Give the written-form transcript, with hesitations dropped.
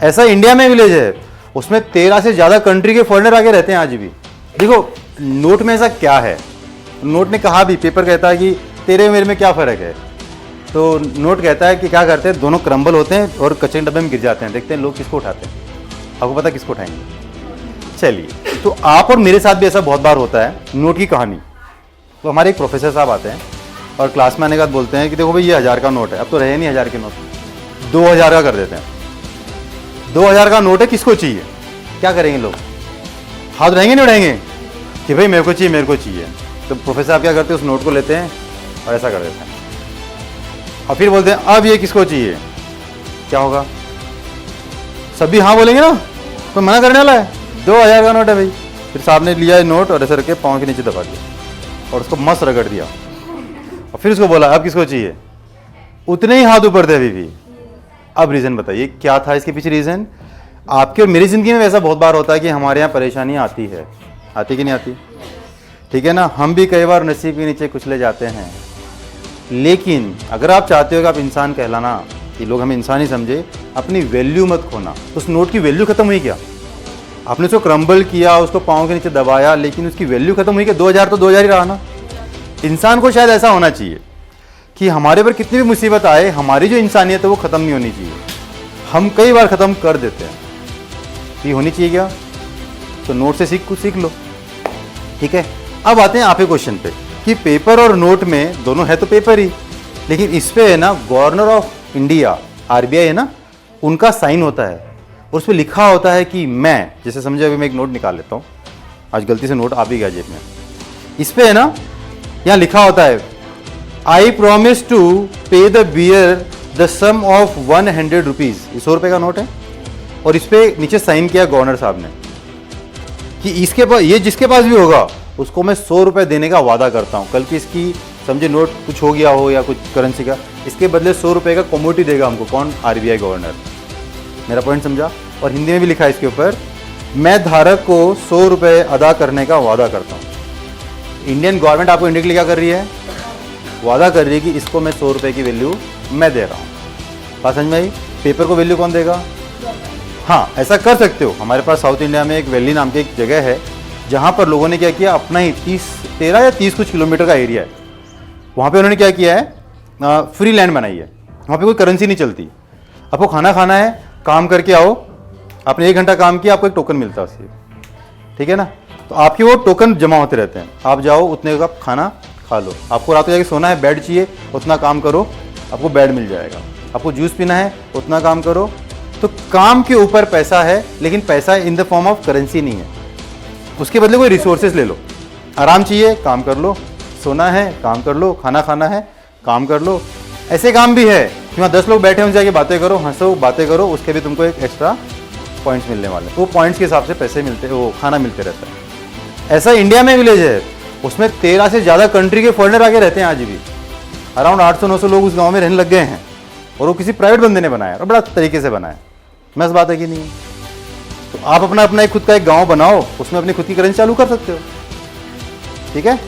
ऐसा इंडिया में विलेज है, उसमें 13 से ज़्यादा कंट्री के फॉरेनर आके रहते हैं आज भी। देखो नोट में ऐसा क्या है, नोट ने कहा भी, पेपर कहता है कि तेरे मेरे में क्या फ़र्क है, तो नोट कहता है कि क्या करते हैं, दोनों क्रम्बल होते हैं और कचरे डब्बे में गिर जाते हैं, देखते हैं लोग किसको उठाते हैं। आपको पता किसको उठाएंगे? चलिए, तो आप और मेरे साथ भी ऐसा बहुत बार होता है। नोट की कहानी, तो हमारे एक प्रोफेसर साहब आते हैं और क्लास में आने के बाद बोलते हैं कि देखो भाई ये 1000 का नोट है, अब तो रहे नहीं 1000 के नोट, 2000 का कर देते हैं। 2000 का नोट है, किसको चाहिए? क्या करेंगे लोग? हाथ उठाएंगे नहीं उठाएंगे कि भाई मेरे को चाहिए, मेरे को चाहिए। तो प्रोफेसर साहब क्या करते हैं, उस नोट को लेते हैं और ऐसा कर देते हैं और फिर बोलते हैं अब ये किसको चाहिए? क्या होगा? सभी हाँ बोलेंगे ना, तो मना करने वाला है? 2000 का नोट है भाई। फिर साहब ने लिया नोट और ऐसे रख के पाँव के नीचे दबा दिया और उसको मस्त रगड़ दिया और फिर उसको बोला अब किसको चाहिए? उतने ही हाथ ऊपर थे अभी भी। अब रीज़न बताइए क्या था इसके पीछे रीज़न? आपके और मेरी ज़िंदगी में ऐसा बहुत बार होता है कि हमारे यहाँ परेशानियाँ आती है, आती कि नहीं आती? ठीक है ना, हम भी कई बार नसीब के नीचे कुचले जाते हैं। लेकिन अगर आप चाहते हो कि आप इंसान कहलाना, कि लोग हमें इंसान ही समझे, अपनी वैल्यू मत खोना। उस नोट की वैल्यू खत्म हुई क्या? आपने उसको क्रम्बल किया, उसको पाँव के नीचे दबाया, लेकिन उसकी वैल्यू खत्म हुई क्या? 2000 तो 2000 ही रहा ना। इंसान को शायद ऐसा होना चाहिए कि हमारे पर कितनी भी मुसीबत आए, हमारी जो इंसानियत है वो ख़त्म नहीं होनी चाहिए। हम कई बार ख़त्म कर देते हैं, ये होनी चाहिए क्या? तो नोट से कुछ सीख लो। ठीक है, अब आते हैं आपके क्वेश्चन पे कि पेपर और नोट में दोनों है तो पेपर ही, लेकिन इस पे है ना गवर्नर ऑफ इंडिया आरबीआई है ना, उनका साइन होता है और उस पर लिखा होता है कि मैं, जैसे समझे अभी मैं एक नोट निकाल लेता हूँ, आज गलती से नोट आ भी गया जेब में, इस पे है ना यहाँ लिखा होता है I promise to pay the bearer the sum of 100 rupees. ये 100 रुपये का नोट है और इस पे नीचे साइन किया गवर्नर साहब ने कि इसके पास, ये जिसके पास भी होगा उसको मैं 100 रुपये देने का वादा करता हूँ। कल की इसकी समझे नोट कुछ हो गया हो या कुछ करेंसी का, इसके बदले 100 रुपये का कमोडिटी देगा हमको। कौन? RBI governor. मेरा पॉइंट समझा? और हिंदी में भी लिखा है इसके ऊपर, मैं धारक को 100 रुपये अदा करने का वादा करता हूँ। इंडियन गवर्नमेंट आपको इंडिकेट क्या कर रही है? वादा कर रही है कि इसको मैं 100 रुपये की वैल्यू मैं दे रहा हूँ। बात समझ में आई? पेपर को वैल्यू कौन देगा? हाँ, ऐसा कर सकते हो। हमारे पास साउथ इंडिया में एक वैली नाम की एक जगह है जहाँ पर लोगों ने क्या किया, अपना ही 13 या 30 कुछ किलोमीटर का एरिया है, वहाँ पे उन्होंने क्या किया है, फ्री लैंड बनाई है। वहाँ पे कोई करेंसी नहीं चलती। आपको खाना खाना है, काम करके आओ, आपने 1 घंटा काम किया, आपको एक टोकन मिलता है उससे। ठीक है ना, तो आपके वो टोकन जमा होते रहते हैं। आप जाओ, उतने का खाना खा लो। आपको रात को जाके सोना है, बेड चाहिए, उतना काम करो, आपको बेड मिल जाएगा। आपको जूस पीना है, उतना काम करो। तो काम के ऊपर पैसा है, लेकिन पैसा in the form of currency नहीं है। उसके बदले कोई रिसोर्सेज ले लो। आराम चाहिए, काम कर लो। सोना है, काम कर लो। खाना खाना है, काम कर लो। ऐसे काम भी है कि वहाँ 10 लोग बैठे, उनसे जाके बातें करो, हंसो, बातें करो, उसके भी तुमको एक एक्स्ट्रा पॉइंट्स मिलने वाले। वो पॉइंट्स के हिसाब से पैसे मिलते, वो खाना मिलते रहता है। ऐसा इंडिया में विलेज है, उसमें 13 से ज़्यादा कंट्री के फॉरेनर आके रहते हैं आज भी। अराउंड 800-900 लोग उस गाँव में रहने लग गए हैं और वो किसी प्राइवेट बंदे ने बनाया और बड़ा तरीके से बनाया। मस्त बात है कि नहीं? तो आप अपना अपना एक खुद का एक गांव बनाओ, उसमें अपनी खुद की करेंसी चालू कर सकते हो। ठीक है।